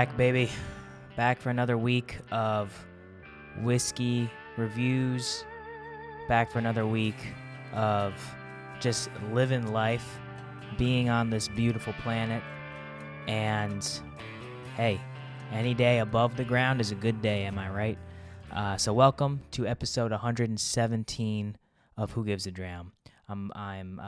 back, baby. Back for another week of whiskey reviews. Back for another week of just living life, being on this beautiful planet. And hey, any day above the ground is a good day, am I right? So welcome to episode 117 of Who Gives A Dram. I'm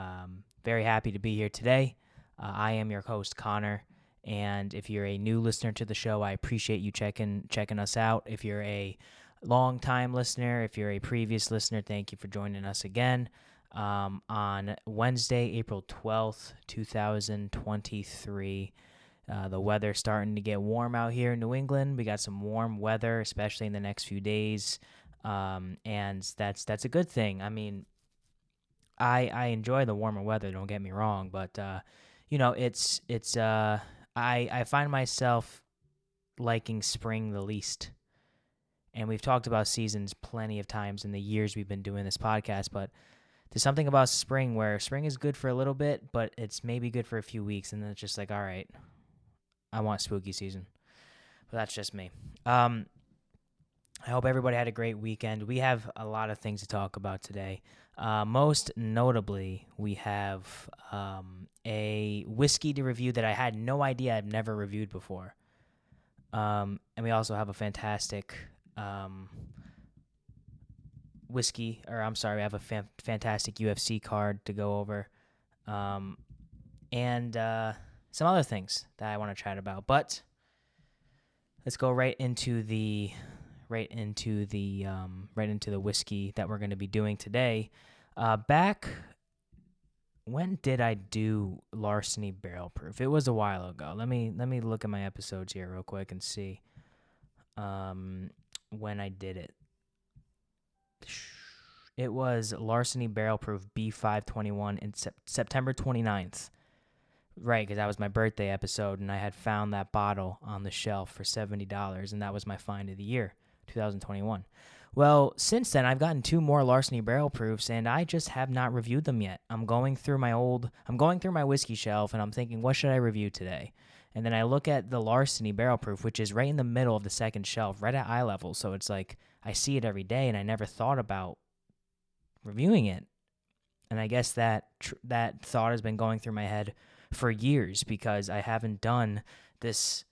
very happy to be here today. I am your host, Connor. And if you're a new listener to the show, I appreciate you checking us out. If you're a long-time listener, if you're a previous listener, thank you for joining us again. On Wednesday, April 12th, 2023, the weather's starting to get warm out here in New England. We got some warm weather, especially in the next few days, and that's a good thing. I mean, I enjoy the warmer weather, don't get me wrong, but I find myself liking spring the least. And we've talked about seasons plenty of times in the years we've been doing this podcast, but there's something about spring where spring is good for a little bit, but it's maybe good for a few weeks, and then it's just like, all right, I want spooky season. But that's just me. I hope everybody had a great weekend. We have a lot of things to talk about today. Most notably, we have a whiskey to review that I had no idea I've never reviewed before. And we also have a fantastic we have a fantastic UFC card to go over. And some other things that I want to chat about. But let's go right into the whiskey that we're going to be doing today. When did I do Larceny Barrel Proof? It was a while ago. Let me look at my episodes here real quick and see when I did it. It was Larceny Barrel Proof B521 in September 29th. Right, because that was my birthday episode, and I had found that bottle on the shelf for $70, and that was my find of the year, 2021. Well, since then, I've gotten 2 more Larceny Barrel Proofs, and I just have not reviewed them yet. I'm going through my whiskey shelf, and I'm thinking, what should I review today? And then I look at the Larceny Barrel Proof, which is right in the middle of the second shelf, right at eye level, so it's like I see it every day, and I never thought about reviewing it. And I guess that thought has been going through my head for years because I haven't done this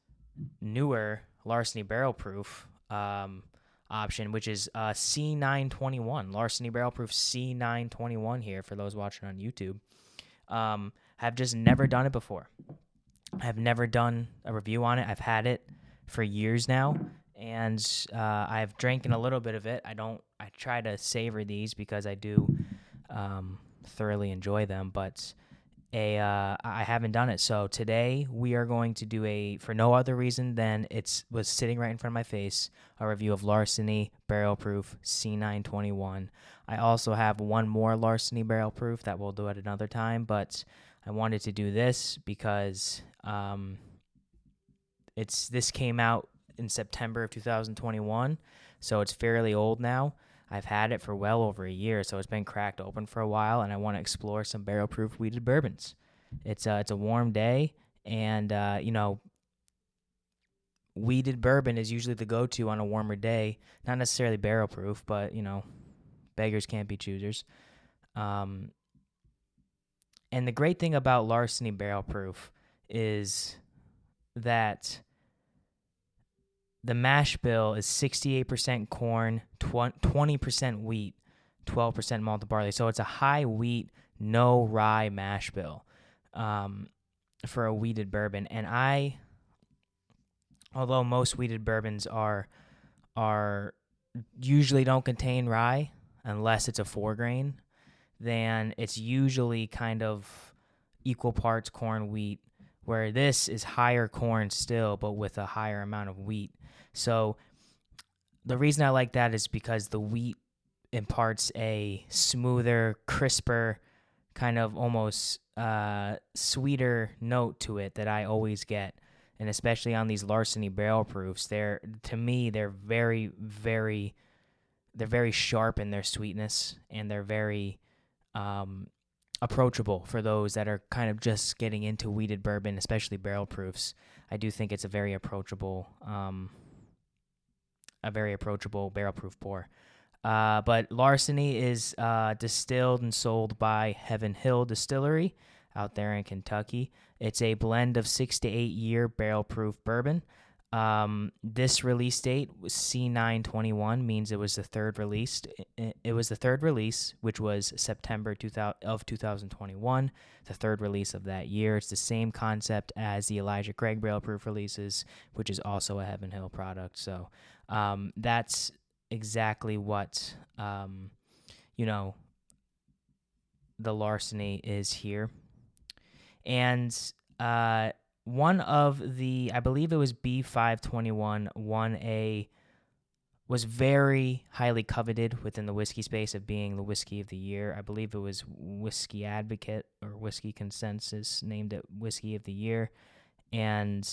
newer Larceny Barrel Proof option, which is C921, Larceny Barrel Proof C921 here for those watching on YouTube. I've just never done it before. I've never done a review on it. I've had it for years now, and I've drinking a little bit of it. I try to savor these because I do thoroughly enjoy them, but I haven't done it. So today we are going to do for no other reason than it was sitting right in front of my face, a review of Larceny Barrel Proof C921. I also have one more Larceny Barrel Proof that we'll do at another time, but I wanted to do this because this came out in September of 2021, so it's fairly old now. I've had it for well over a year, so it's been cracked open for a while, and I want to explore some barrel-proof wheated bourbons. It's a warm day, and wheated bourbon is usually the go-to on a warmer day. Not necessarily barrel-proof, but beggars can't be choosers. And the great thing about Larceny Barrel Proof is that the mash bill is 68% corn, 20% wheat, 12% malted barley. So it's a high wheat, no rye mash bill for a wheated bourbon. And although most wheated bourbons are usually don't contain rye unless it's a 4-grain, then it's usually kind of equal parts corn, wheat, where this is higher corn still, but with a higher amount of wheat. So the reason I like that is because the wheat imparts a smoother, crisper, kind of almost sweeter note to it that I always get. And especially on these Larceny Barrel Proofs, they're very, very, they're very sharp in their sweetness, and they're very approachable for those that are kind of just getting into weeded bourbon, especially barrel proofs. I do think it's a very approachable barrel proof pour. But Larceny is distilled and sold by Heaven Hill Distillery out there in Kentucky. It's a blend of 6 to 8 year barrel proof bourbon. This release date was C921, means it was the third release. It was the third release, which was September 2021, the third release of that year. It's the same concept as the Elijah Craig barrel proof releases, which is also a Heaven Hill product. So that's exactly what the Larceny is here. And one of the, I believe it was B521, won was very highly coveted within the whiskey space of being the whiskey of the year. I believe it was Whiskey Advocate or Whiskey Consensus named it Whiskey of the Year. And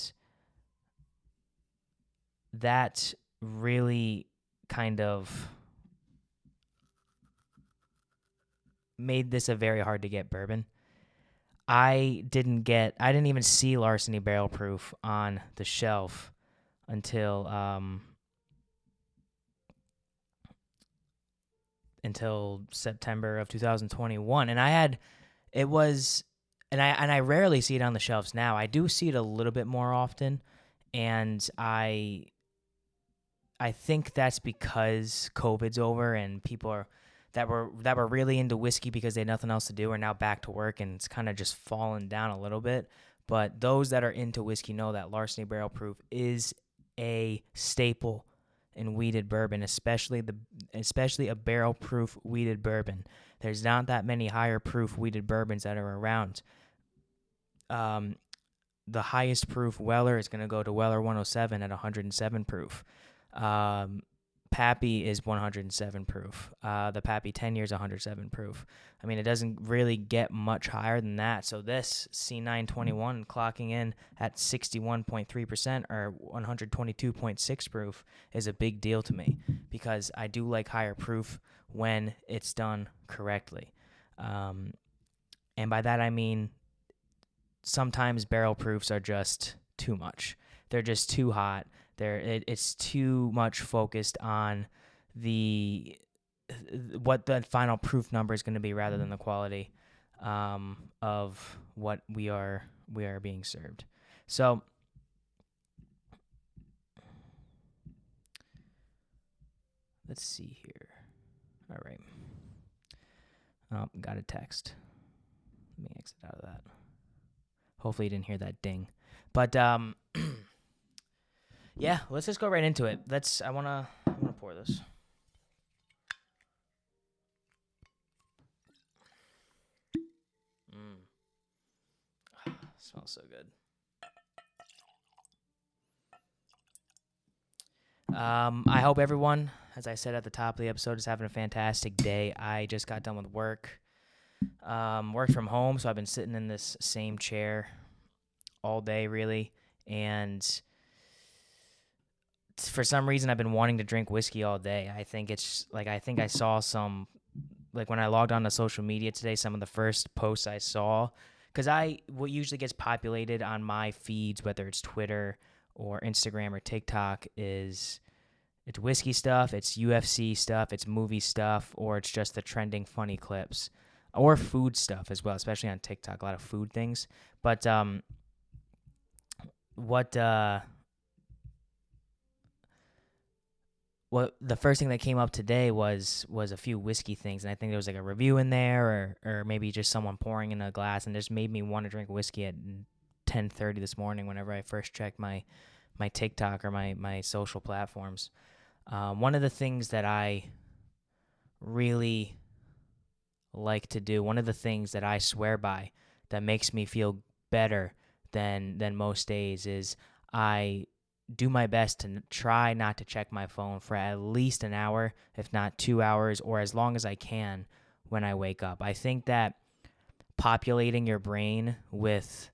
that really kind of made this a very hard to get bourbon. I didn't even see Larceny Barrel Proof on the shelf until September of 2021, and I rarely see it on the shelves now. I do see it a little bit more often, and I think that's because COVID's over and people that were really into whiskey because they had nothing else to do are now back to work, and it's kind of just fallen down a little bit. But those that are into whiskey know that Larceny Barrel Proof is a staple in weeded bourbon, especially a barrel proof weeded bourbon. There's not that many higher proof weeded bourbons that are around. The highest proof Weller is going to go to Weller 107 at 107 proof. Pappy is 107 proof. The Pappy 10 years 107 proof. I mean, it doesn't really get much higher than that. So this C921 clocking in at 61.3% or 122.6 proof is a big deal to me because I do like higher proof when it's done correctly. And by that I mean sometimes barrel proofs are just too much. They're just too hot. It's too much focused on what the final proof number is going to be rather than the quality of what we are being served. So let's see here. All right. Oh, got a text. Let me exit out of that. Hopefully you didn't hear that ding. But yeah, let's just go right into it. I wanna pour this. Smells so good. I hope everyone, as I said at the top of the episode, is having a fantastic day. I just got done with work. Worked from home, so I've been sitting in this same chair all day, really, and for some reason I've been wanting to drink whiskey all day. I think I saw some, like when I logged on to social media today, some of the first posts I saw, because what usually gets populated on my feeds, whether it's Twitter or Instagram or TikTok, it's whiskey stuff, it's UFC stuff, it's movie stuff, or it's just the trending funny clips, or food stuff as well, especially on TikTok, a lot of food things. But the first thing that came up today was a few whiskey things, and I think there was like a review in there, or maybe just someone pouring in a glass, and just made me want to drink whiskey at 10:30 this morning whenever I first checked my TikTok or my social platforms. One of the things that I really like to do, one of the things that I swear by that makes me feel better than most days, is I do my best to try not to check my phone for at least an hour, if not 2 hours, or as long as I can when I wake up. I think that populating your brain with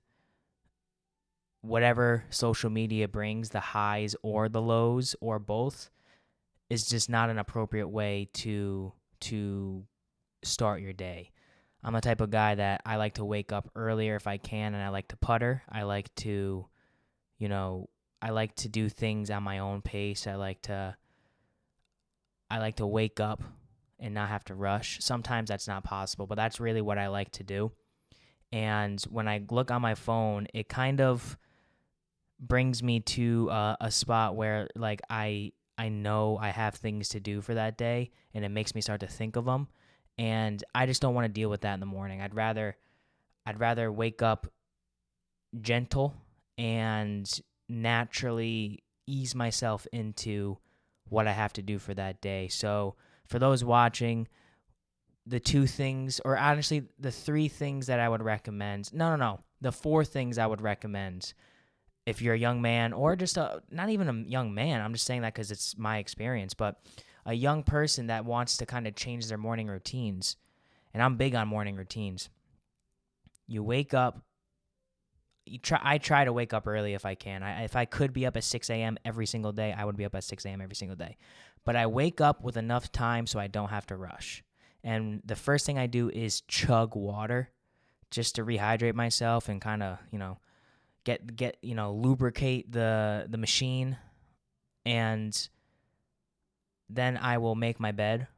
whatever social media brings, the highs or the lows or both, is just not an appropriate way to start your day. I'm the type of guy that I like to wake up earlier if I can, and I like to putter. I like to, you know, I like to do things on my own pace. I like to wake up and not have to rush. Sometimes that's not possible, but that's really what I like to do. And when I look on my phone, it kind of brings me to a spot where like I know I have things to do for that day, and it makes me start to think of them. And I just don't want to deal with that in the morning. I'd rather wake up gentle and naturally ease myself into what I have to do for that day. So for those watching, the two things, or honestly, the three things that I would recommend. No. The four things I would recommend if you're a young man, or just not even a young man. I'm just saying that because it's my experience, but a young person that wants to kind of change their morning routines. And I'm big on morning routines. You wake up. I try to wake up early if I can. If I could be up at 6 a.m. every single day, I would be up at 6 a.m. every single day. But I wake up with enough time so I don't have to rush. And the first thing I do is chug water just to rehydrate myself and kind of, get lubricate the machine. And then I will make my bed.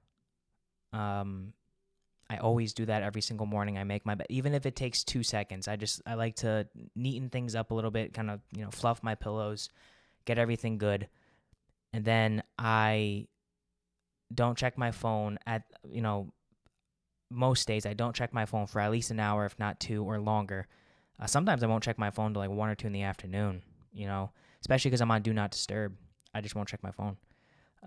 I always do that every single morning. I make my bed, even if it takes 2 seconds. I like to neaten things up a little bit, kind of, fluff my pillows, get everything good. And then I don't check my phone most days. I don't check my phone for at least an hour, if not 2 or longer. Sometimes I won't check my phone till like 1 or 2 in the afternoon, especially because I'm on Do Not Disturb. I just won't check my phone.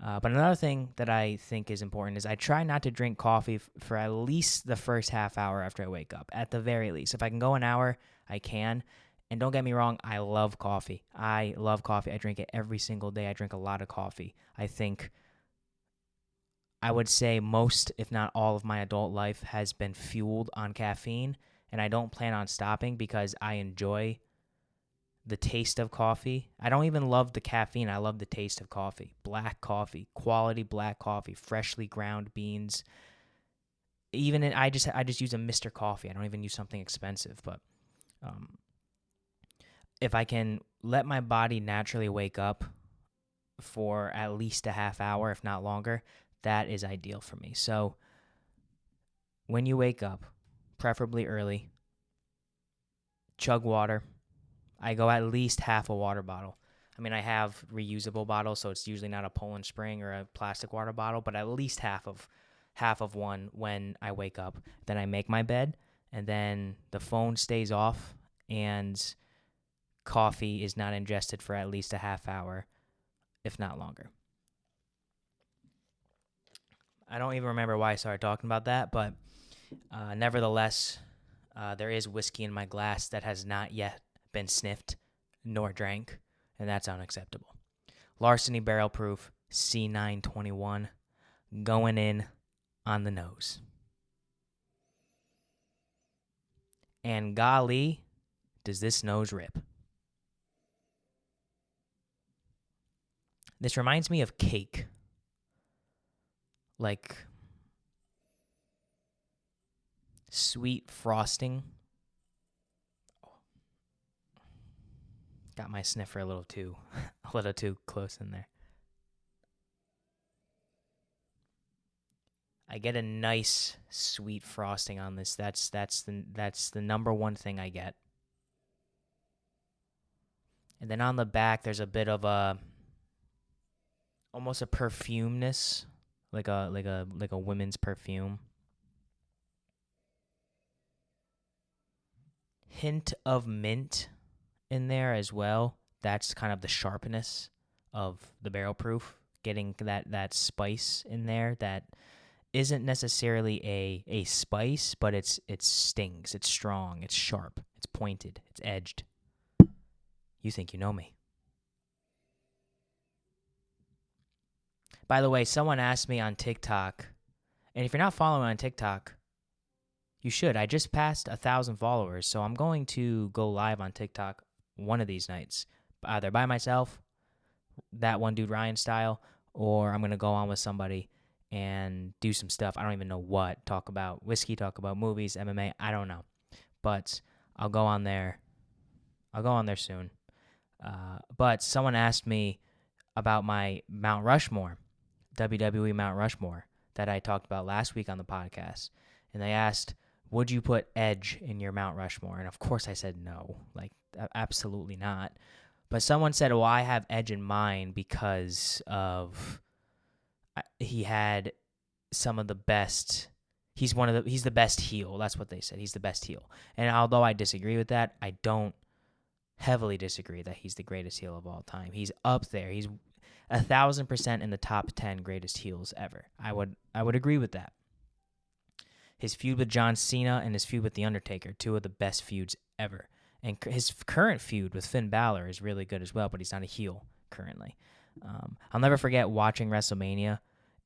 But another thing that I think is important is I try not to drink coffee for at least the first half hour after I wake up, at the very least. If I can go an hour, I can. And don't get me wrong, I love coffee. I drink it every single day. I drink a lot of coffee. I would say most, if not all, of my adult life has been fueled on caffeine, and I don't plan on stopping because I enjoy the taste of coffee. I don't even love the caffeine. I love the taste of coffee. Black coffee, quality black coffee, freshly ground beans. I just use a Mr. Coffee. I don't even use something expensive, but if I can let my body naturally wake up for at least a half hour, if not longer, that is ideal for me. So when you wake up, preferably early, chug water. I go at least half a water bottle. I mean, I have reusable bottles, so it's usually not a Poland Spring or a plastic water bottle, but at least half of one when I wake up. Then I make my bed, and then the phone stays off, and coffee is not ingested for at least a half hour, if not longer. I don't even remember why I started talking about that, but nevertheless, there is whiskey in my glass that has not yet been sniffed nor drank, and that's unacceptable. Larceny Barrel Proof C921 going in on the nose. And golly, does this nose rip. This reminds me of cake. Like sweet frosting. Got my sniffer a little too close in there. I get a nice sweet frosting on this. That's the number one thing I get. And then on the back, there's a bit of almost a perfumeness, like a women's perfume. Hint of mint in there as well. That's kind of the sharpness of the barrel proof, getting that spice in there that isn't necessarily a spice, but it stings, it's strong, it's sharp, it's pointed, it's edged. You think you know me. By the way, someone asked me on TikTok, and if you're not following on TikTok, you should. I just passed 1,000 followers, so I'm going to go live on TikTok one of these nights, either by myself, that one dude Ryan style, or I'm going to go on with somebody, and do some stuff. I don't even know what. Talk about whiskey, talk about movies, MMA. I don't know. But I'll go on there. I'll go on there soon. But someone asked me about my Mount Rushmore, WWE Mount Rushmore, that I talked about last week on the podcast. And they asked, would you put Edge in your Mount Rushmore? And of course I said no. Like, absolutely not. But someone said, well, I have Edge in mind because of he had some of the best. He's the best heel. That's what they said. He's the best heel. And although I disagree with that, I don't heavily disagree that he's the greatest heel of all time. He's up there. He's 1,000% in the top 10 greatest heels ever. I would agree with that. His feud with John Cena and his feud with The Undertaker, two of the best feuds ever. And his current feud with Finn Balor is really good as well, but he's not a heel currently. I'll never forget watching WrestleMania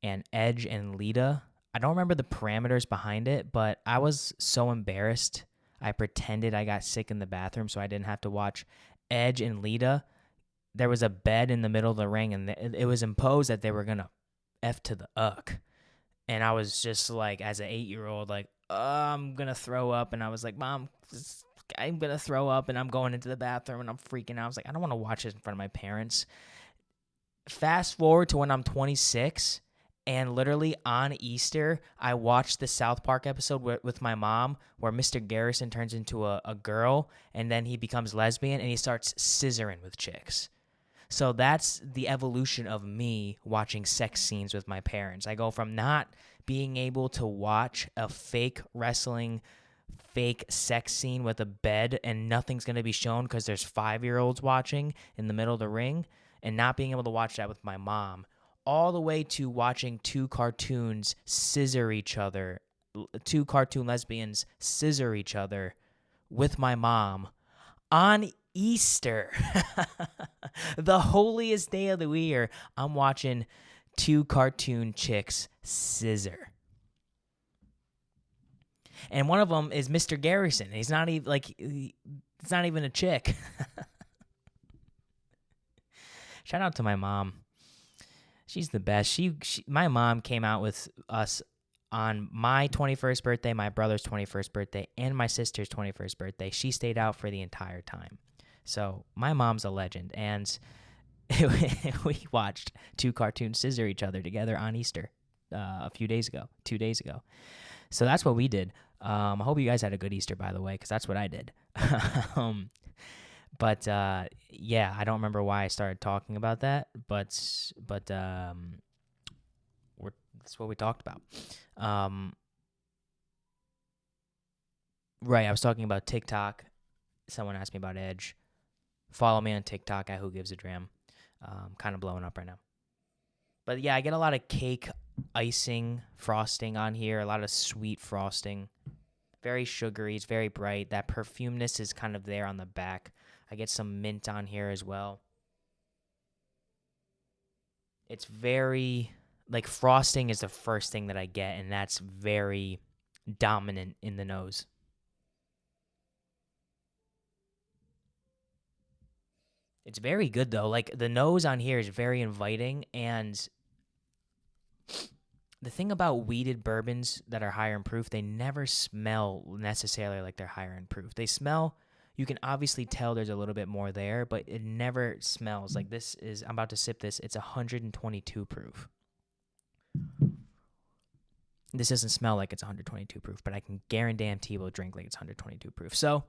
and Edge and Lita. I don't remember the parameters behind it, but I was so embarrassed. I pretended I got sick in the bathroom so I didn't have to watch Edge and Lita. There was a bed in the middle of the ring, and it was imposed that they were going to F to the uck. And I was just like, as an 8-year-old, like, I'm going to throw up. And I was like, Mom, I'm going to throw up, and I'm going into the bathroom, and I'm freaking out. I was like, I don't want to watch this in front of my parents. Fast forward to when I'm 26, and literally on Easter, I watched the South Park episode with my mom where Mr. Garrison turns into a girl, and then he becomes lesbian, and he starts scissoring with chicks. So that's the evolution of me watching sex scenes with my parents. I go from not being able to watch a fake wrestling, fake sex scene with a bed and nothing's going to be shown because there's 5-year-olds watching in the middle of the ring, and not being able to watch that with my mom, all the way to watching two cartoons scissor each other, two cartoon lesbians scissor each other with my mom on Easter. The holiest day of the year, I'm watching two cartoon chicks scissor. And one of them is Mr. Garrison. He's not even it's not even a chick. Shout out to my mom. She's the best. My mom came out with us on my 21st birthday, my brother's 21st birthday, and my sister's 21st birthday. She stayed out for the entire time. So my mom's a legend, and we watched two cartoons scissor each other together on Easter 2 days ago. So that's what we did. I hope you guys had a good Easter, by the way, because that's what I did. But yeah, I don't remember why I started talking about that, but that's what we talked about. Right, I was talking about TikTok. Someone asked me about Edge. Follow me on TikTok at Who Gives A Dram. Kind of blowing up right now. But yeah, I get a lot of cake icing, frosting on here, a lot of sweet frosting. Very sugary, it's very bright. That perfumeness is kind of there on the back. I get some mint on here as well. It's very, like, frosting is the first thing that I get, and that's very dominant in the nose. It's very good, though. Like, the nose on here is very inviting, and the thing about weeded bourbons that are higher in proof, they never smell necessarily like they're higher in proof. They smell, you can obviously tell there's a little bit more there, but it never smells like this is, I'm about to sip this, it's 122 proof. This doesn't smell like it's 122 proof, but I can guarantee we'll drink like it's 122 proof. So,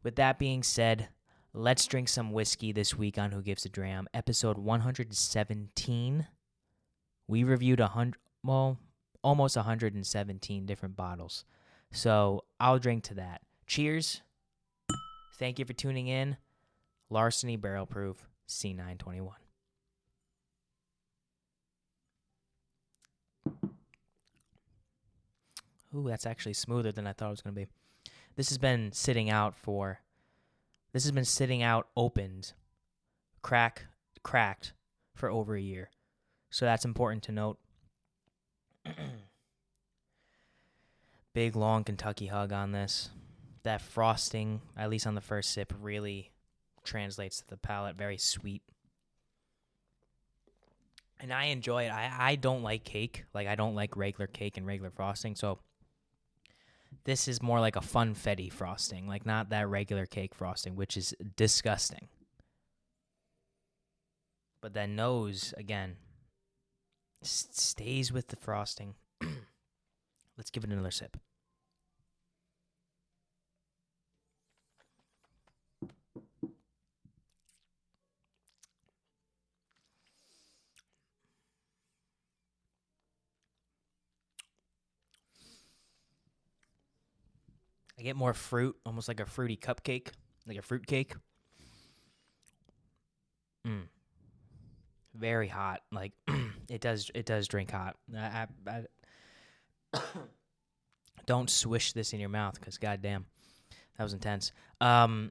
with that being said, let's drink some whiskey this week on Who Gives a Dram, episode 117. We reviewed almost 117 different bottles. So I'll drink to that. Cheers. Thank you for tuning in. Larceny Barrel Proof C921. Ooh, that's actually smoother than I thought it was going to be. This has been sitting out opened, cracked for over a year. So that's important to note. Big, long Kentucky hug on this. That frosting, at least on the first sip, really translates to the palate. Very sweet. And I enjoy it. I don't like cake. Like, I don't like regular cake and regular frosting. So this is more like a funfetti frosting, like not that regular cake frosting, which is disgusting. But that nose, again, stays with the frosting. Let's give it another sip. I get more fruit, almost like a fruity cupcake, like a fruit cake. Very hot. Like it does drink hot. I don't swish this in your mouth because goddamn, that was intense. Yeah,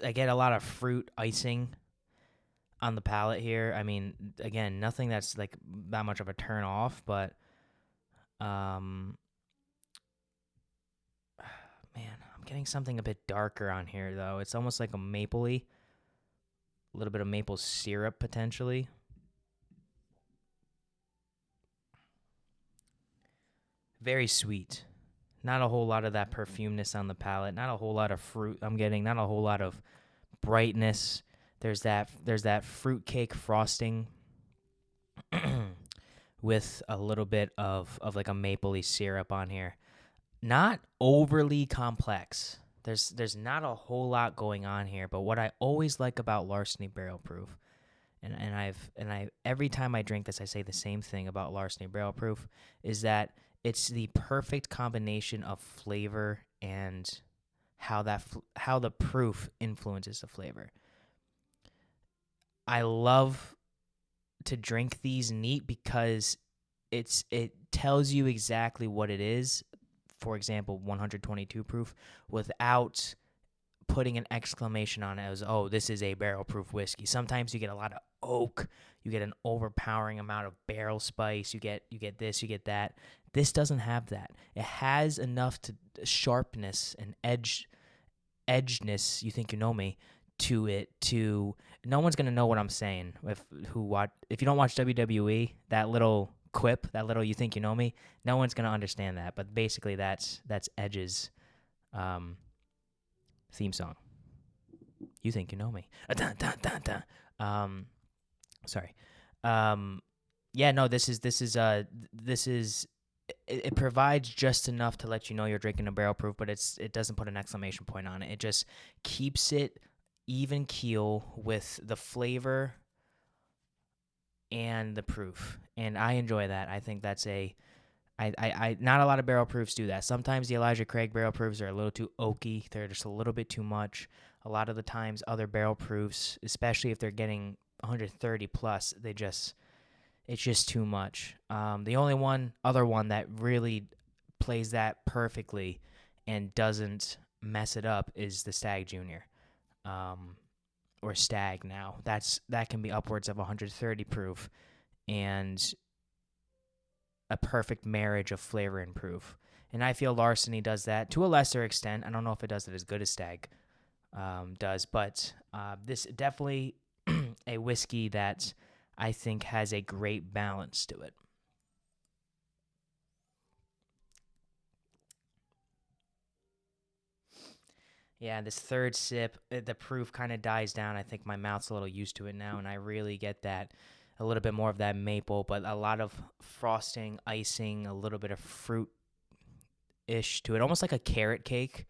I get a lot of fruit icing on the palate here. I mean, again, nothing that's like that much of a turn off, but man, I'm getting something a bit darker on here though. It's almost like a mapley, a little bit of maple syrup potentially. Very sweet. Not a whole lot of that perfumeness on the palate. Not a whole lot of fruit I'm getting. Not a whole lot of brightness. There's that fruitcake frosting with a little bit of like a mapley syrup on here. Not overly complex. There's not a whole lot going on here, but what I always like about Larceny Barrel Proof, and I every time I drink this I say the same thing about Larceny Barrel Proof, is that it's the perfect combination of flavor and how the proof influences the flavor. I love to drink these neat because it tells you exactly what it is. For example, 122 proof, without putting an exclamation on it as, oh, this is a barrel proof whiskey. Sometimes you get a lot of oak, you get an overpowering amount of barrel spice, you get this, you get that. This doesn't have that. It has enough to sharpness and edgeness, you think you know me, to it to no one's gonna know what I'm saying if you don't watch WWE, that little quip, that little you think you know me, no one's gonna understand that. But basically that's Edge's theme song. You think you know me. Sorry. Yeah, no, this is it provides just enough to let you know you're drinking a barrel proof, but it doesn't put an exclamation point on it. It just keeps it even keel with the flavor and the proof, and I enjoy that. I think that's I not a lot of barrel proofs do that. Sometimes the Elijah Craig barrel proofs are a little too oaky. They're just a little bit too much. A lot of the times, other barrel proofs, especially if they're getting 130 plus, it's just too much. The only other one that really plays that perfectly and doesn't mess it up is the Stag Junior, or Stag now. That can be upwards of 130 proof and a perfect marriage of flavor and proof. And I feel Larceny does that to a lesser extent. I don't know if it does it as good as Stag does, but this definitely a whiskey that I think has a great balance to it. Yeah, this third sip, the proof kind of dies down. I think my mouth's a little used to it now, and I really get that, a little bit more of that maple, but a lot of frosting, icing, a little bit of fruit-ish to it, almost like a carrot cake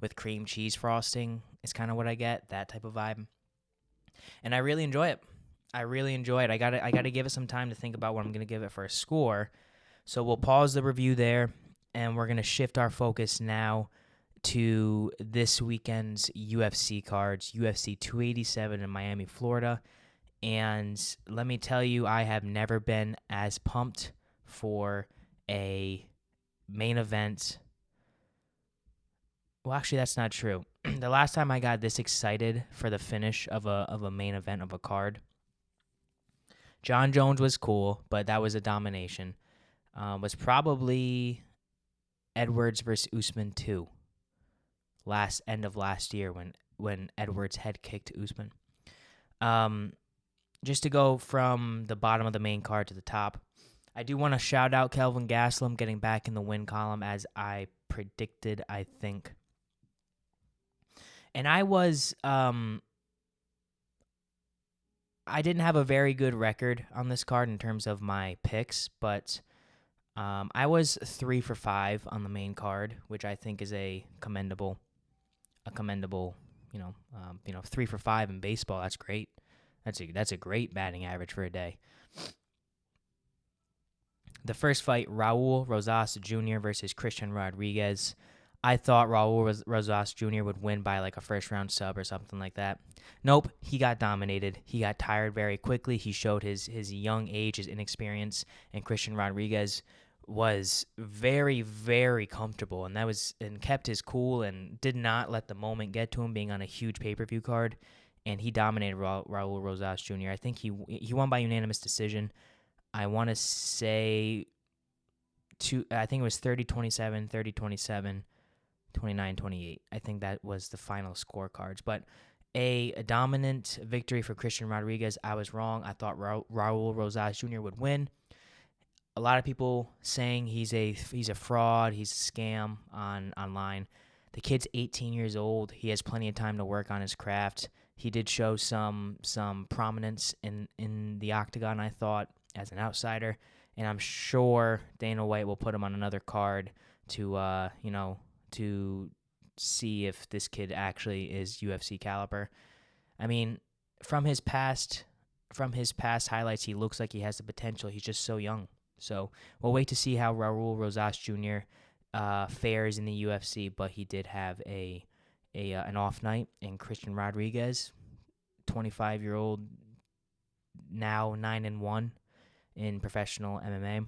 with cream cheese frosting is kind of what I get, that type of vibe. And I really enjoy it. I really enjoy it. I gotta give it some time to think about what I'm gonna give it for a score. So we'll pause the review there, and we're gonna shift our focus now to this weekend's UFC cards, UFC 287 in Miami, Florida. And let me tell you, I have never been as pumped for a main event. Well, actually, that's not true. The last time I got this excited for the finish of a main event of a card, John Jones was cool, but that was a domination. Was probably Edwards versus Usman 2. End of last year when when Edwards head kicked Usman. Just to go from the bottom of the main card to the top, I do want to shout out Kelvin Gastelum getting back in the win column as I predicted, I think. And I didn't have a very good record on this card in terms of my picks, but I was 3 for 5 on the main card, which I think is a commendable, 3 for 5 in baseball. That's great. That's a great batting average for a day. The first fight, Raul Rosas Jr. versus Christian Rodriguez. I thought Raul Rosas Jr. would win by like a first-round sub or something like that. Nope, he got dominated. He got tired very quickly. He showed his young age, his inexperience, and Christian Rodriguez was very, very comfortable, and kept his cool and did not let the moment get to him, being on a huge pay-per-view card, and he dominated Raul Rosas Jr. I think he won by unanimous decision. I want to say I think it was 30-27, 30-27. 29-28. I think that was the final scorecards. But a dominant victory for Christian Rodriguez. I was wrong. I thought Raul Rosas Jr. would win. A lot of people saying he's a fraud, he's a scam online. The kid's 18 years old. He has plenty of time to work on his craft. He did show some prominence in the octagon, I thought, as an outsider. And I'm sure Dana White will put him on another card to see if this kid actually is UFC caliber. I mean, from his past highlights, he looks like he has the potential. He's just so young. So we'll wait to see how Raul Rosas Jr. Fares in the UFC, but he did have an off night. And Christian Rodriguez, 25-year-old, now 9-1 in professional MMA,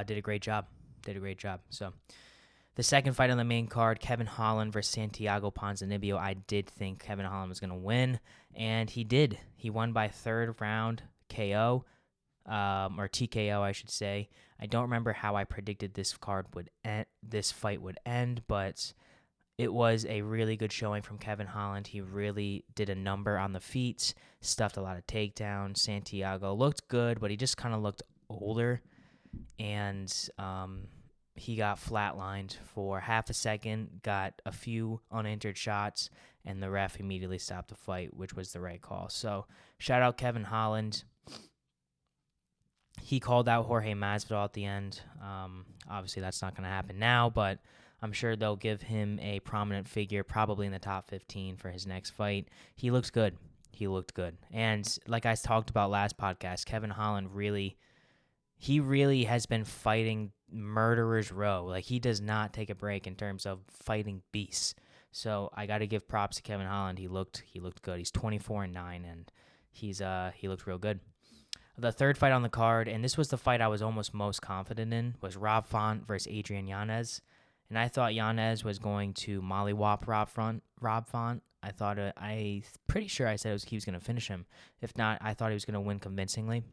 did a great job. So the second fight on the main card, Kevin Holland versus Santiago Ponzinibbio. I did think Kevin Holland was going to win, and he did. He won by third round KO, or TKO, I should say. I don't remember how I predicted this fight would end, but it was a really good showing from Kevin Holland. He really did a number on the feet, stuffed a lot of takedowns. Santiago looked good, but he just kind of looked older, and he got flatlined for half a second, got a few uninjured shots, and the ref immediately stopped the fight, which was the right call. So shout out Kevin Holland. He called out Jorge Masvidal at the end. Obviously, that's not going to happen now, but I'm sure they'll give him a prominent figure, probably in the top 15 for his next fight. He looks good. And like I talked about last podcast, Kevin Holland really has been fighting murderer's row. Like, he does not take a break in terms of fighting beasts. So I got to give props to Kevin Holland. He looked good. He's 24-9, and he looked real good. The third fight on the card, and this was the fight I was almost most confident in, was Rob Font versus Adrian Yanez. And I thought Yanez was going to mollywop Rob Font. I'm pretty sure I said he was going to finish him. If not, I thought he was going to win convincingly.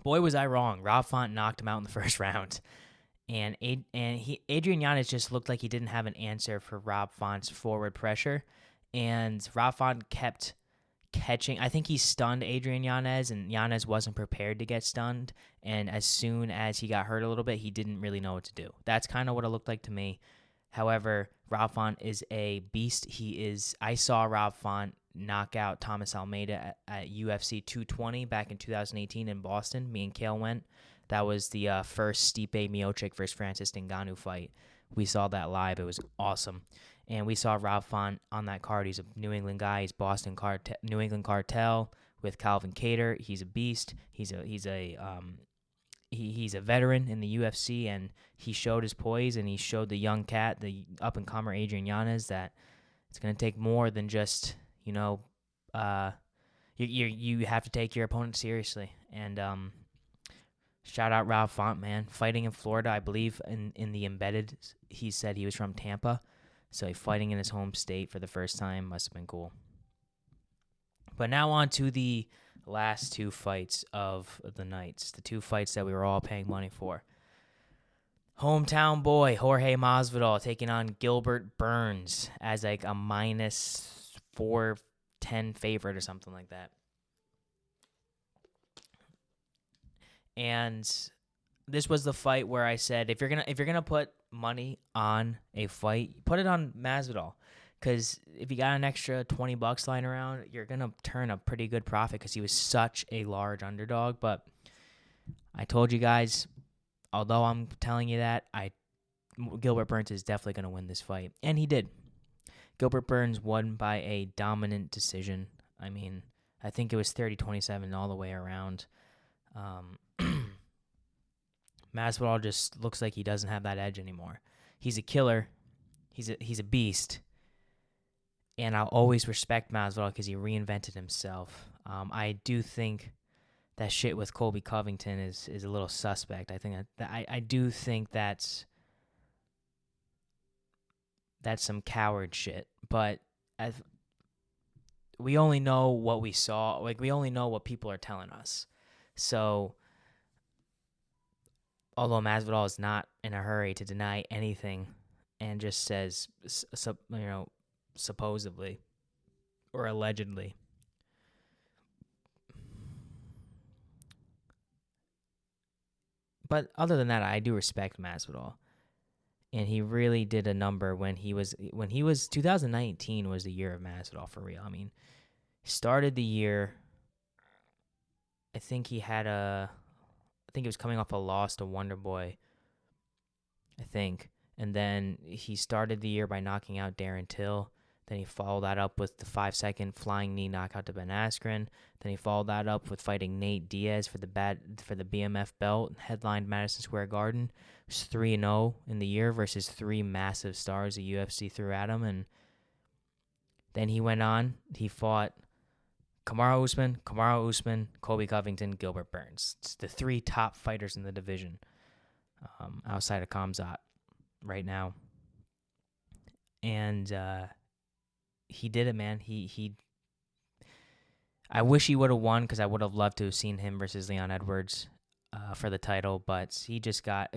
Boy, was I wrong. Rob Font knocked him out in the first round. And Adrian Yanez just looked like he didn't have an answer for Rob Font's forward pressure. And Rob Font kept catching. I think he stunned Adrian Yanez, and Yanez wasn't prepared to get stunned. And as soon as he got hurt a little bit, he didn't really know what to do. That's kind of what it looked like to me. However, Rob Font is a beast. I saw Rob Font knock out Thomas Almeida at UFC 220 back in 2018 in Boston. Me and Kale went. That was the first Stipe Miocic versus Francis Ngannou fight. We saw that live. It was awesome. And we saw Rob Font on that card. He's a New England guy. He's New England Cartel with Calvin Kattar. He's a beast. He's a veteran in the UFC, and he showed his poise, and he showed the young cat, the up-and-comer Adrian Yanez, that it's going to take more than just, you have to take your opponent seriously. And shout out Rob Font, man. Fighting in Florida, I believe in the embedded, he said he was from Tampa. So fighting in his home state for the first time must have been cool. But now on to the last two fights of the nights, the two fights that we were all paying money for. Hometown boy Jorge Masvidal taking on Gilbert Burns as like a minus 410 favorite or something like that. And this was the fight where I said if you're gonna put money on a fight, put it on Masvidal, because if you got an extra $20 lying around, you're gonna turn a pretty good profit because he was such a large underdog. But I told you guys, although I'm telling you that, Gilbert Burns is definitely gonna win this fight, and he did. Gilbert Burns won by a dominant decision. I mean, I think it was 30-27 all the way around. Masvidal just looks like he doesn't have that edge anymore. He's a killer. He's a beast. And I'll always respect Masvidal because he reinvented himself. I do think that shit with Colby Covington is a little suspect. I do think that's some coward shit. But we only know what we saw. Like, we only know what people are telling us. So, although Masvidal is not in a hurry to deny anything and just says, supposedly or allegedly. But other than that, I do respect Masvidal. And he really did a number when he was 2019 was the year of Masvidal for real. I mean, he started the year, I think he was coming off a loss to Wonder Boy, I think. And then he started the year by knocking out Darren Till. Then he followed that up with the 5-second flying knee knockout to Ben Askren. Then he followed that up with fighting Nate Diaz for the BMF belt, headlined Madison Square Garden. It was 3-0 in the year versus three massive stars the UFC threw at him. And then he went on. He fought Kamaru Usman, Colby Covington, Gilbert Burns. It's the three top fighters in the division outside of Khamzat right now. And he did it, man. I wish he would have won because I would have loved to have seen him versus Leon Edwards for the title, but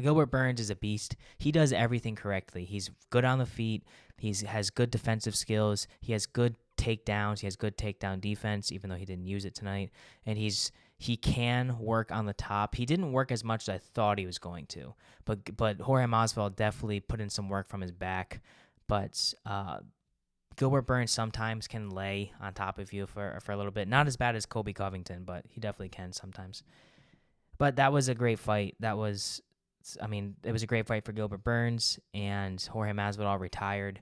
Gilbert Burns is a beast. He does everything correctly. He's good on the feet. He has good defensive skills. He has good takedowns. He has good takedown defense, even though he didn't use it tonight. And he can work on the top. He didn't work as much as I thought he was going to, but Jorge Masvidal definitely put in some work from his back. But Gilbert Burns sometimes can lay on top of you for a little bit. Not as bad as Colby Covington, but he definitely can sometimes. But that was a great fight. It was a great fight for Gilbert Burns, and Jorge Masvidal retired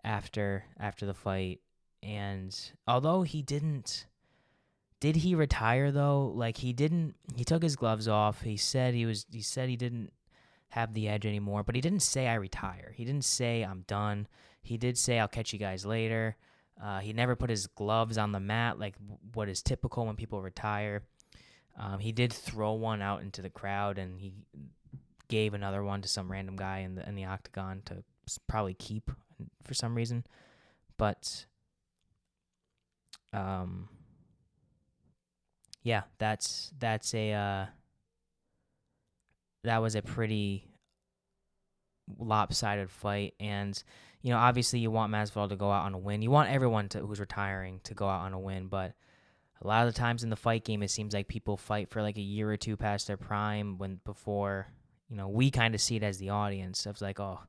after the fight. And although did he retire though? Like, he didn't. He took his gloves off. He said he didn't have the edge anymore, but he didn't say I retire. He didn't say I'm done. He did say I'll catch you guys later. He never put his gloves on the mat like what is typical when people retire. He did throw one out into the crowd, and he gave another one to some random guy in the octagon to probably keep for some reason. But yeah, that was a pretty lopsided fight. And obviously you want Masvidal to go out on a win. You want everyone who's retiring to go out on a win, but a lot of the times in the fight game, it seems like people fight for like a year or two past their prime before we kind of see it as the audience. It's like, oh,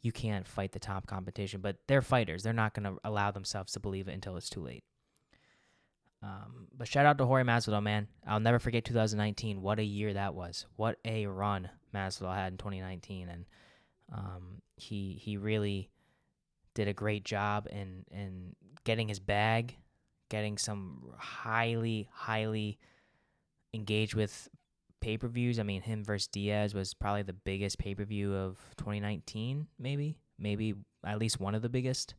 you can't fight the top competition, but they're fighters. They're not going to allow themselves to believe it until it's too late. But shout out to Jorge Masvidal, man. I'll never forget 2019. What a year that was. What a run Masvidal had in 2019. And he really did a great job in getting his bag, getting some highly, highly engaged with pay-per-views. I mean, him versus Diaz was probably the biggest pay-per-view of 2019, maybe at least one of the biggest.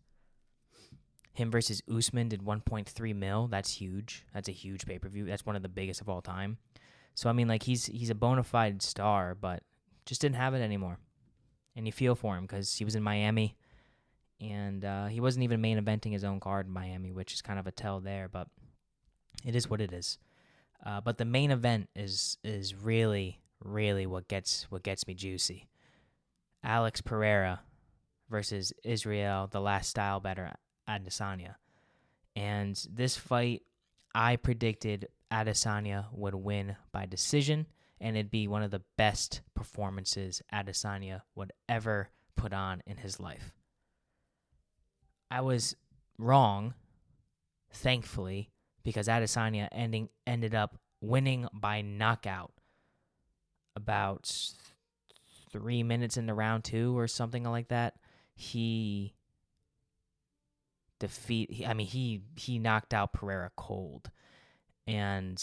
Him versus Usman did 1.3 mil. That's huge. That's a huge pay-per-view. That's one of the biggest of all time. So, I mean, like, he's a bona fide star, but just didn't have it anymore. And you feel for him because he was in Miami, and he wasn't even main eventing his own card in Miami, which is kind of a tell there, but it is what it is. But the main event is really, really what gets me juicy. Alex Pereira versus Israel, the last style better, Adesanya. And this fight, I predicted Adesanya would win by decision, and it'd be one of the best performances Adesanya would ever put on in his life. I was wrong, thankfully, because Adesanya ended up winning by knockout about 3 minutes into round 2 or something like that. He knocked out Pereira cold. And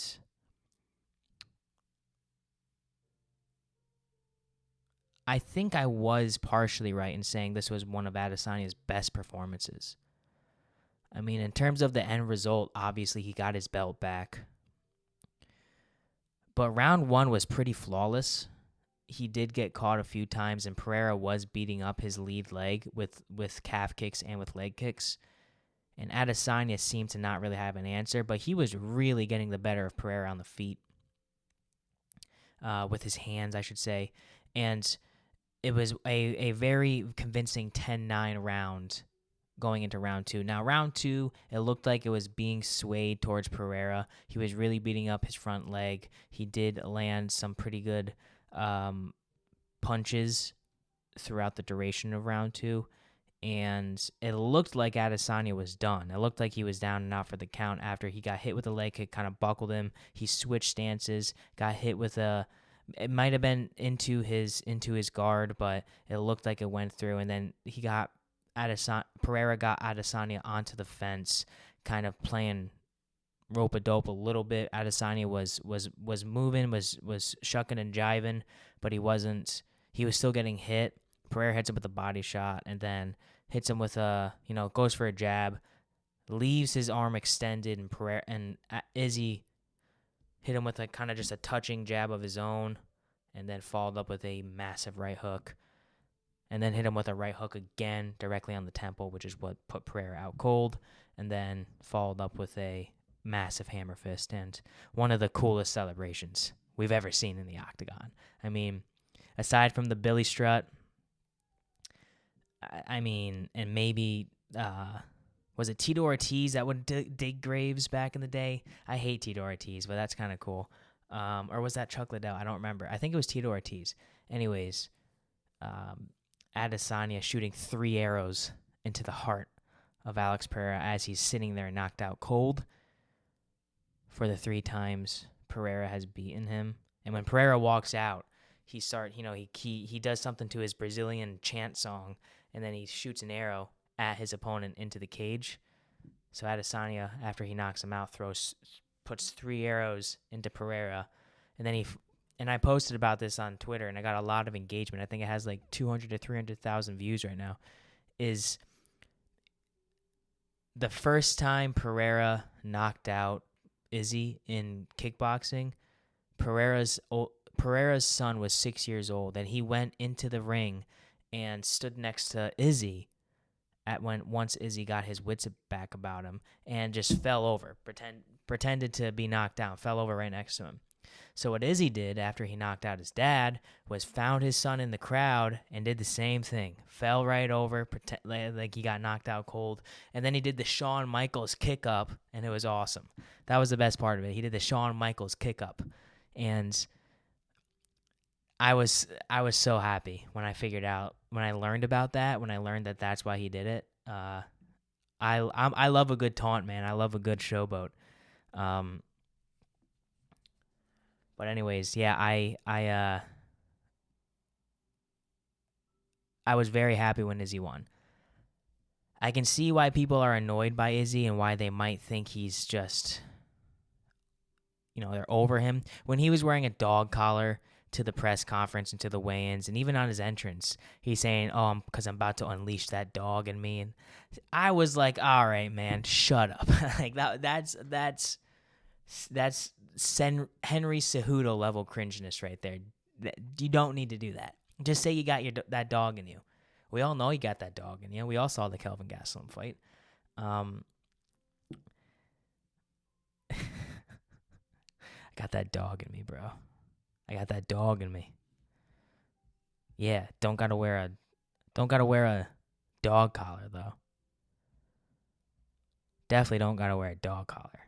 I think I was partially right in saying this was one of Adesanya's best performances. I mean, in terms of the end result, obviously he got his belt back. But round 1 was pretty flawless. He did get caught a few times, and Pereira was beating up his lead leg with calf kicks and with leg kicks. And Adesanya seemed to not really have an answer, but he was really getting the better of Pereira on the feet. With his hands, I should say. And it was a very convincing 10-9 round going into round 2. Now, round 2, it looked like it was being swayed towards Pereira. He was really beating up his front leg. He did land some pretty good punches throughout the duration of round 2. And it looked like Adesanya was done. It looked like he was down and out for the count after he got hit with a leg kick, kind of buckled him. He switched stances, got hit with it might have been into his guard, but it looked like it went through. And then Pereira got Adesanya onto the fence, kind of playing rope-a-dope a little bit. Adesanya was moving, was shucking and jiving, but he wasn't. He was still getting hit. Pereira hits him with a body shot, and then hits him with goes for a jab, leaves his arm extended, and Izzy hit him with kind of just a touching jab of his own, and then followed up with a massive right hook, and then hit him with a right hook again directly on the temple, which is what put Pereira out cold, and then followed up with a massive hammer fist, and one of the coolest celebrations we've ever seen in the octagon. I mean, aside from the Billy strut, and maybe, was it Tito Ortiz that would dig graves back in the day? I hate Tito Ortiz, but that's kind of cool. Or was that Chuck Liddell? I don't remember. I think it was Tito Ortiz. Anyways, Adesanya shooting 3 arrows into the heart of Alex Pereira as he's sitting there knocked out cold for the 3 times Pereira has beaten him. And when Pereira walks out, he does something to his Brazilian chant song, and then he shoots an arrow at his opponent into the cage. So Adesanya, after he knocks him out, puts 3 arrows into Pereira, and then I posted about this on Twitter, and I got a lot of engagement. I think it has like 200 to 300,000 views right now. Is the first time Pereira knocked out Izzy in kickboxing. Pereira's son was 6 years old, and he went into the ring and stood next to Izzy once Izzy got his wits back about him, and just fell over, pretended to be knocked down, fell over right next to him. So what Izzy did after he knocked out his dad was found his son in the crowd and did the same thing. Fell right over, like he got knocked out cold. And then he did the Shawn Michaels kick up, and it was awesome. That was the best part of it. He did the Shawn Michaels kick up. And I was so happy when I learned about that, when I learned that that's why he did it. I love a good taunt, man. I love a good showboat. But anyways, yeah, I was very happy when Izzy won. I can see why people are annoyed by Izzy and why they might think he's just, they're over him. When he was wearing a dog collar to the press conference and to the weigh-ins, and even on his entrance, he's saying, because I'm about to unleash that dog in me. And I was like, all right, man, shut up. Like that's Henry Cejudo level cringeness right there. You don't need to do that. Just say you got that dog in you. We all know you got that dog in you. We all saw the Kelvin Gastelum fight. I got that dog in me, bro. I got that dog in me. Yeah, don't gotta wear a dog collar though. Definitely don't gotta wear a dog collar.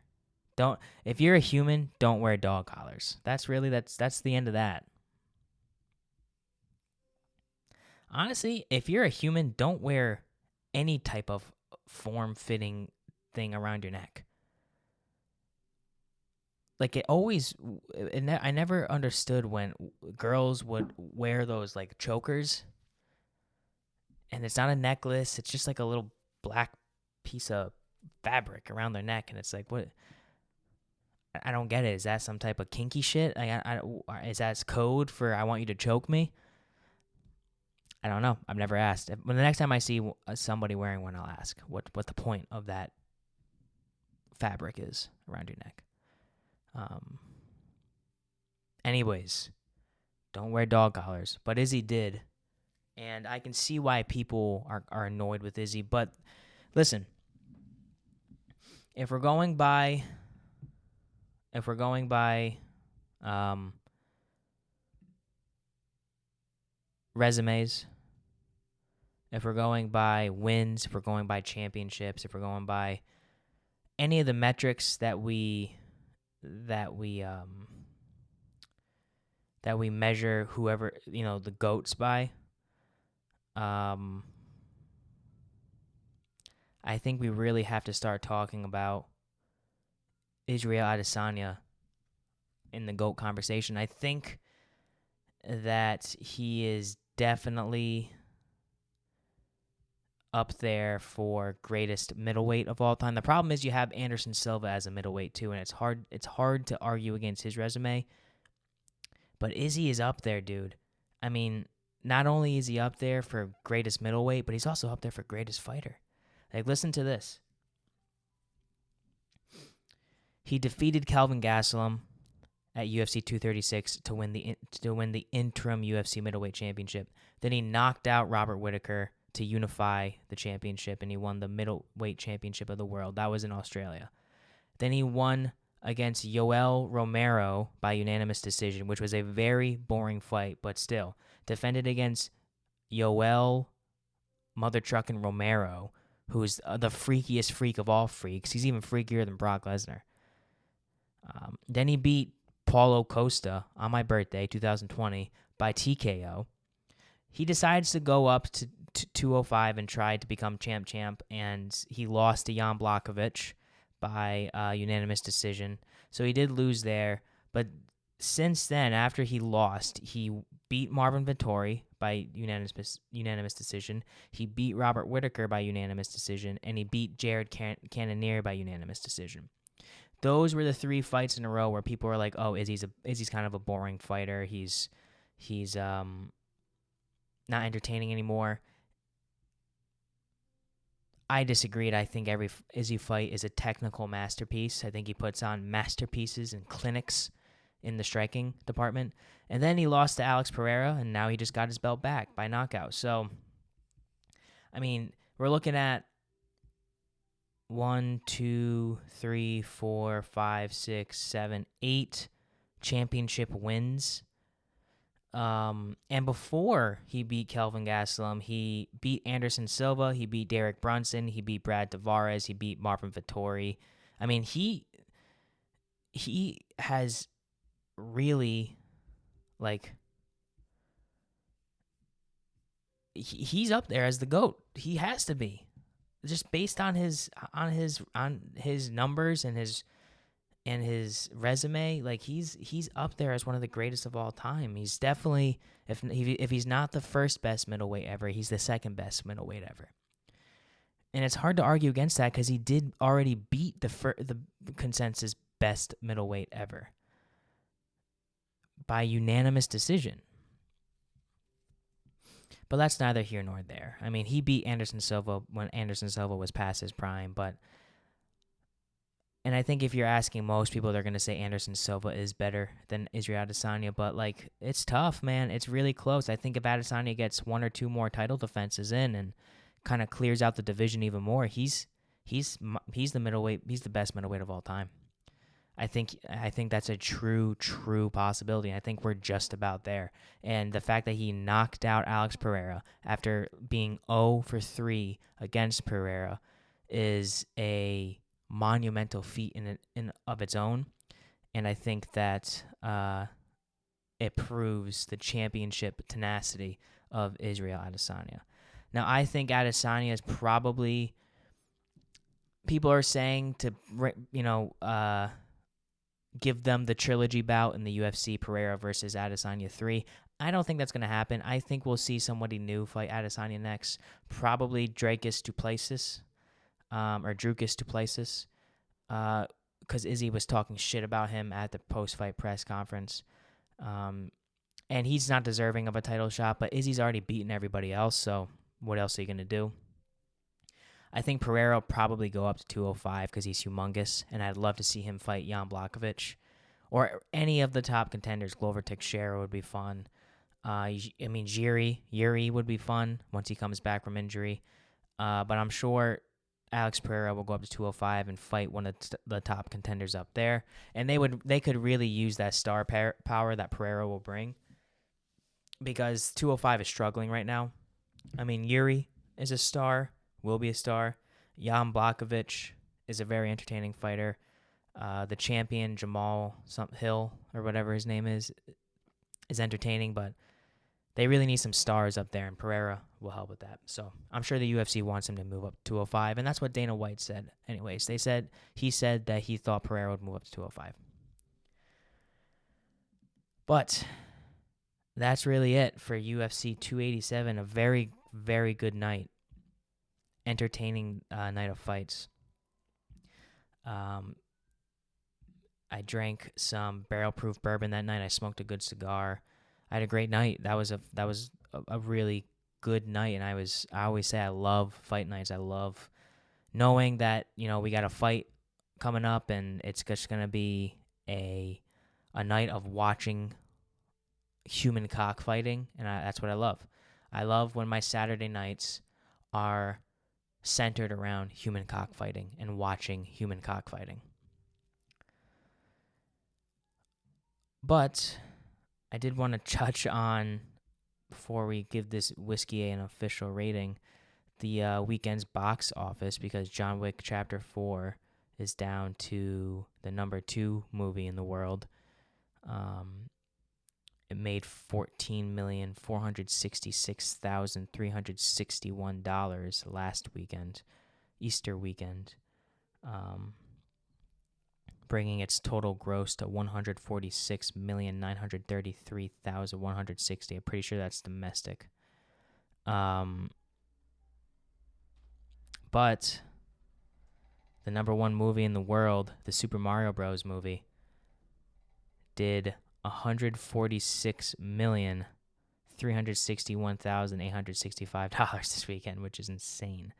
Don't if you're a human, don't wear dog collars. That's the end of that. Honestly, if you're a human, don't wear any type of form-fitting thing around your neck. Like I never understood when girls would wear those like chokers, and it's not a necklace. It's just like a little black piece of fabric around their neck, and it's like, what? I don't get it. Is that some type of kinky shit? Is that code for I want you to choke me? I don't know. I've never asked. When the next time I see somebody wearing one, I'll ask what the point of that fabric is around your neck. Anyways, don't wear dog collars. But Izzy did, and I can see why people are annoyed with Izzy. But listen, if we're going by resumes, if we're going by wins, if we're going by championships, if we're going by any of the metrics that we measure whoever, the GOATs by, I think we really have to start talking about Israel Adesanya in the GOAT conversation. I think that he is definitely up there for greatest middleweight of all time. The problem is you have Anderson Silva as a middleweight too, and it's hard to argue against his resume. But Izzy is up there, dude. I mean, not only is he up there for greatest middleweight, but he's also up there for greatest fighter. Like, listen to this. He defeated Kelvin Gastelum at UFC 236 to win the interim UFC middleweight championship. Then he knocked out Robert Whittaker to unify the championship, and he won the middleweight championship of the world. That was in Australia. Then he won against Yoel Romero by unanimous decision, which was a very boring fight, but still. Defended against Yoel Mother Truckin' Romero, who's the freakiest freak of all freaks. He's even freakier than Brock Lesnar. Then he beat Paulo Costa on my birthday, 2020, by TKO. He decides to go up to 205 and try to become champ, and he lost to Jan Blachowicz by unanimous decision. So he did lose there, but since then, after he lost, he beat Marvin Vettori by unanimous decision. He beat Robert Whittaker by unanimous decision, and he beat Jared Cannonier by unanimous decision. Those were the 3 fights in a row where people were like, "Oh, Izzy's kind of a boring fighter. He's not entertaining anymore." I disagreed. I think every Izzy fight is a technical masterpiece. I think he puts on masterpieces and clinics in the striking department. And then he lost to Alex Pereira, and now he just got his belt back by knockout. So, I mean, we're looking at 1, 2, 3, 4, 5, 6, 7, 8 championship wins. And before he beat Kelvin Gastelum, he beat Anderson Silva, he beat Derek Brunson, he beat Brad Tavares, he beat Marvin Vettori. I mean, he has really, like, he's up there as the GOAT. He has to be, just based on his numbers and his resume. Like, he's up there as one of the greatest of all time. He's definitely, if he's not the first best middleweight ever, he's the second best middleweight ever. And it's hard to argue against that because he did already beat the consensus best middleweight ever by unanimous decision. But that's neither here nor there. I mean, he beat Anderson Silva when Anderson Silva was past his prime, and I think if you're asking most people, they're going to say Anderson Silva is better than Israel Adesanya. But, like, it's tough, man. It's really close. I think if Adesanya gets 1 or 2 more title defenses in and kind of clears out the division even more, he's the middleweight. He's the best middleweight of all time. I think that's a true possibility. I think we're just about there. And the fact that he knocked out Alex Pereira after being 0 for 3 against Pereira is a monumental feat in of its own. And I think that it proves the championship tenacity of Israel Adesanya. Now, I think Adesanya is probably, people are saying to, give them the trilogy bout in the UFC, Pereira versus Adesanya 3. I don't think that's going to happen. I think we'll see somebody new fight Adesanya next, probably Dracus Duplessis, or Dracus Duplessis, because Izzy was talking shit about him at the post-fight press conference. And he's not deserving of a title shot, but Izzy's already beaten everybody else, so what else are you going to do? I think Pereira will probably go up to 205 because he's humongous, and I'd love to see him fight Jan Blachowicz or any of the top contenders. Glover Teixeira would be fun. Yuri would be fun once he comes back from injury. But I'm sure Alex Pereira will go up to 205 and fight one of the top contenders up there, and they could really use that star power that Pereira will bring, because 205 is struggling right now. I mean, Yuri is a star. Will be a star. Jan Blachowicz is a very entertaining fighter. The champion, Jamal Hill, or whatever his name is entertaining, but they really need some stars up there, and Pereira will help with that. So I'm sure the UFC wants him to move up to 205, and that's what Dana White said. Anyways, he said that he thought Pereira would move up to 205. But that's really it for UFC 287. A very, very good night. Entertaining night of fights. I drank some barrel-proof bourbon that night. I smoked a good cigar. I had a great night. That was a really good night, and I always say I love fight nights. I love knowing that, we got a fight coming up, and it's just gonna be a night of watching human cockfighting, and that's what I love. I love when my Saturday nights are centered around human cockfighting and watching human cockfighting. But I did want to touch on, before we give this whiskey an official rating, the weekend's box office, because John Wick Chapter 4 is down to the number 2 movie in the world. It made $14,466,361 last weekend, Easter weekend, bringing its total gross to $146,933,160. I'm pretty sure that's domestic. But the number 1 movie in the world, the Super Mario Bros. Movie, did $146,361,865 this weekend, which is insane.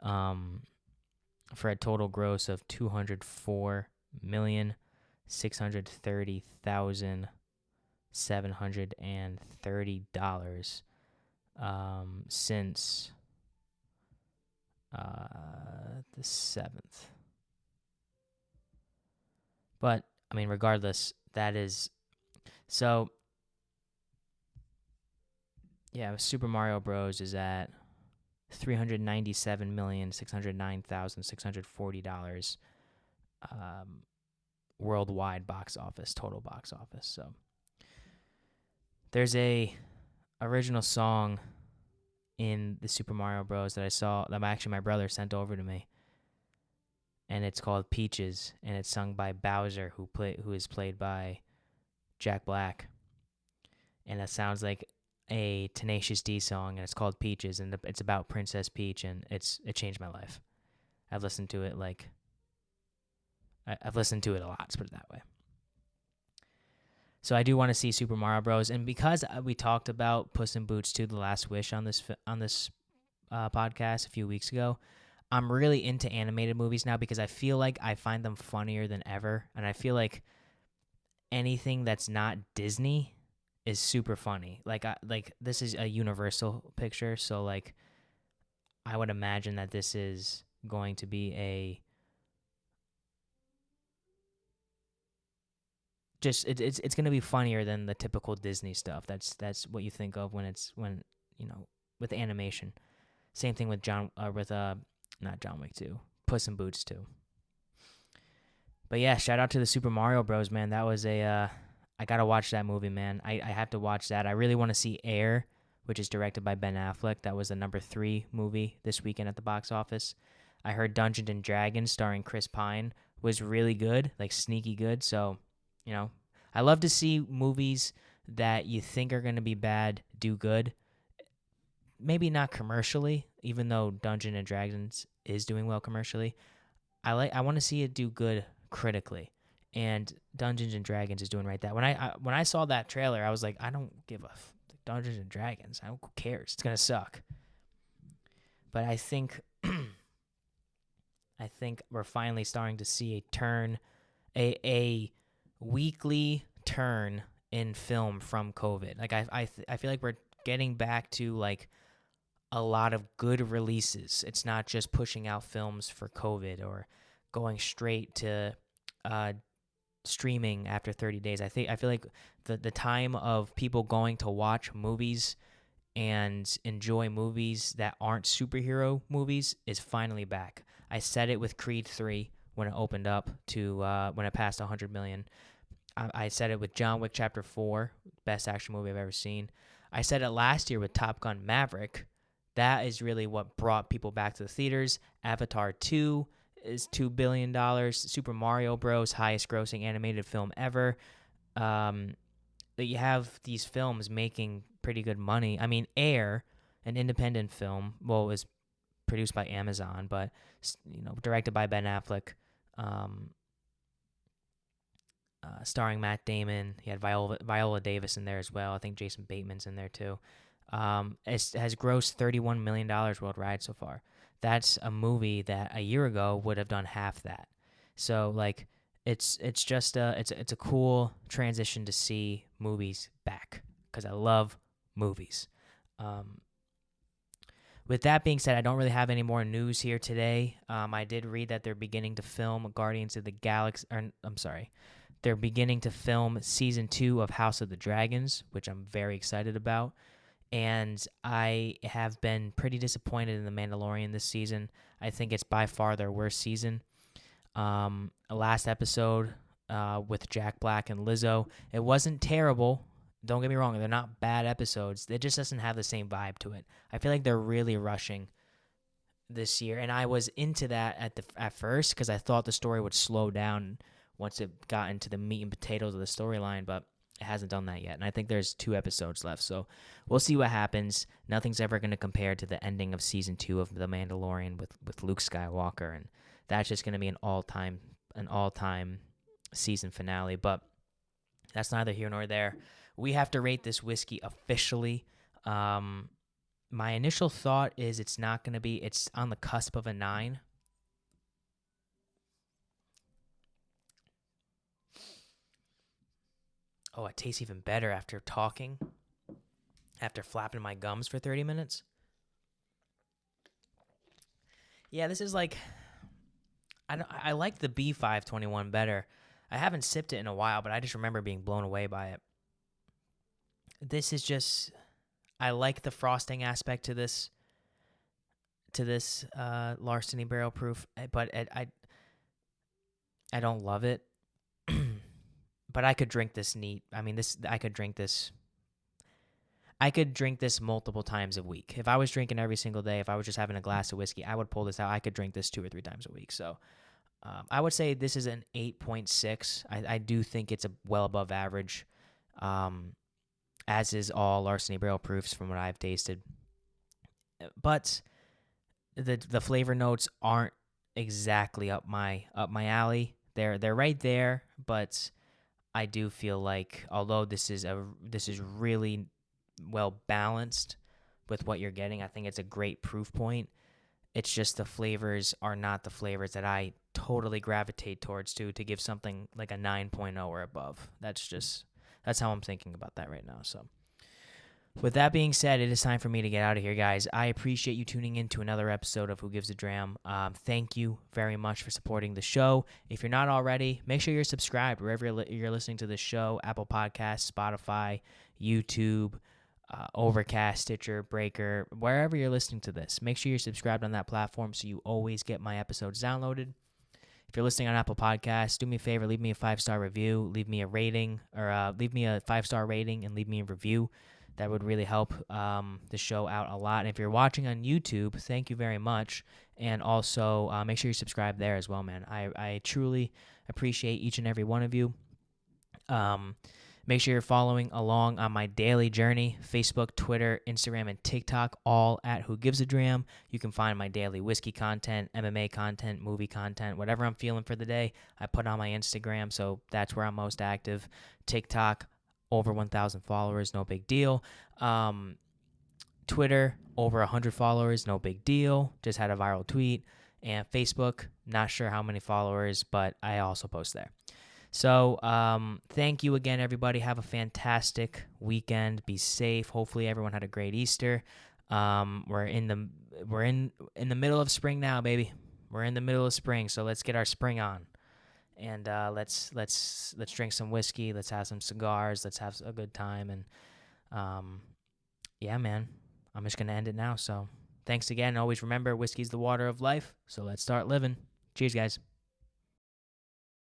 For a total gross of $204,630,730 since the 7th. But I mean, regardless, that is so. Yeah, Super Mario Bros. Is at $397,609,640 worldwide box office, total box office. So there's a original song in the Super Mario Bros. That I saw, that actually my brother sent over to me, and it's called Peaches, and it's sung by Bowser, who is played by Jack Black, and that sounds like a Tenacious D song, and it's called Peaches, and it's about Princess Peach, and it changed my life. I've listened to it I've listened to it a lot, let's put it that way. So I do want to see Super Mario Bros. And because we talked about Puss in Boots 2: The Last Wish on this podcast a few weeks ago, I'm really into animated movies now, because I feel like I find them funnier than ever, and I feel like anything that's not Disney is super funny. Like this is a Universal picture, so like I would imagine that this is going to be just it's gonna be funnier than the typical Disney stuff. That's what you think of when with animation. Same thing with not John Wick 2, Puss in Boots 2. But yeah, shout out to the Super Mario Bros. Man, that was I gotta watch that movie, man. I have to watch that. I really want to see Air, which is directed by Ben Affleck. That was the number 3 movie this weekend at the box office. I heard Dungeons and Dragons starring Chris Pine was really good, like sneaky good. So, I love to see movies that you think are going to be bad do good. Maybe not commercially, even though Dungeons and Dragons is doing well commercially. I want to see it do good critically, and Dungeons and Dragons is doing right that. When I saw that trailer, I was like, I don't give a Dungeons and Dragons. Who cares? It's gonna suck. But I think we're finally starting to see a turn, a weekly turn in film from COVID. Like I feel like we're getting back to like a lot of good releases. It's not just pushing out films for COVID or going straight to streaming after 30 days. I feel like the time of people going to watch movies and enjoy movies that aren't superhero movies is finally back. I said it with Creed 3 when it opened up to when it passed 100 million. I said it with John Wick Chapter 4, best action movie I've ever seen. I said it last year with Top Gun Maverick. That is really what brought people back to the theaters. Avatar 2 is $2 billion. Super Mario Bros., highest grossing animated film ever. You have these films making pretty good money. I mean, Air, an independent film, it was produced by Amazon, but directed by Ben Affleck, starring Matt Damon. He had Viola Davis in there as well. I think Jason Bateman's in there too. It has grossed $31 million worldwide so far. That's a movie that a year ago would have done half that. So like, it's just it's a cool transition to see movies back because I love movies. With that being said, I don't really have any more news here today. I did read that they're beginning to film Guardians of the Galaxy. They're beginning to film season 2 of House of the Dragons, which I'm very excited about. And I have been pretty disappointed in The Mandalorian this season. I think it's by far their worst season. Last episode with Jack Black and Lizzo, it wasn't terrible. Don't get me wrong, they're not bad episodes. It just doesn't have the same vibe to it. I feel like they're really rushing this year, and I was into that at first because I thought the story would slow down once it got into the meat and potatoes of the storyline, but it hasn't done that yet, and I think there's 2 episodes left, so we'll see what happens. Nothing's ever going to compare to the ending of Season 2 of The Mandalorian with Luke Skywalker, and that's just going to be an all-time season finale, but that's neither here nor there. We have to rate this whiskey officially. My initial thought is it's on the cusp of a 9. Oh, it tastes even better after talking, after flapping my gums for 30 minutes. Yeah, this is like, I like the B521 better. I haven't sipped it in a while, but I just remember being blown away by it. This is just, I like the frosting aspect to this Larceny Barrel Proof, but I don't love it. But I could drink this neat. I mean, I could drink this multiple times a week. If I was drinking every single day, if I was just having a glass of whiskey, I would pull this out. I could drink this 2 or 3 times a week. So I would say this is an 8.6. I do think it's well above average, as is all Larceny Barrel Proofs from what I've tasted. But the flavor notes aren't exactly up my alley. They're right there, but I do feel like although this is really well balanced with what you're getting, I think it's a great proof point. It's just the flavors are not the flavors that I totally gravitate towards to give something like a 9.0 or above. That's how I'm thinking about that right now. So With that being said, it is time for me to get out of here, guys. I appreciate you tuning in to another episode of Who Gives a Dram. Thank you very much for supporting the show. If you're not already, make sure you're subscribed wherever you're listening to this show: Apple Podcasts, Spotify, YouTube, Overcast, Stitcher, Breaker, wherever you're listening to this. Make sure you're subscribed on that platform so you always get my episodes downloaded. If you're listening on Apple Podcasts, do me a favor, leave me a 5-star review, leave me a rating, or leave me a 5-star rating and leave me a review. That would really help the show out a lot. And if you're watching on YouTube, thank you very much. And also, make sure you subscribe there as well, man. I truly appreciate each and every one of you. Make sure you're following along on my daily journey: Facebook, Twitter, Instagram, and TikTok, all at Who Gives a Dram. You can find my daily whiskey content, MMA content, movie content, whatever I'm feeling for the day, I put on my Instagram, so that's where I'm most active. TikTok, over 1,000 followers, no big deal. Twitter, over 100 followers, no big deal. Just had a viral tweet. And Facebook, not sure how many followers, but I also post there. So thank you again, everybody. Have a fantastic weekend. Be safe. Hopefully everyone had a great Easter. We're in the middle of spring now, baby. We're in the middle of spring, so let's get our spring on. And let's drink some whiskey. Let's have some cigars. Let's have a good time. And yeah, man, I'm just gonna end it now. So thanks again. Always remember, whiskey's the water of life. So let's start living. Cheers, guys.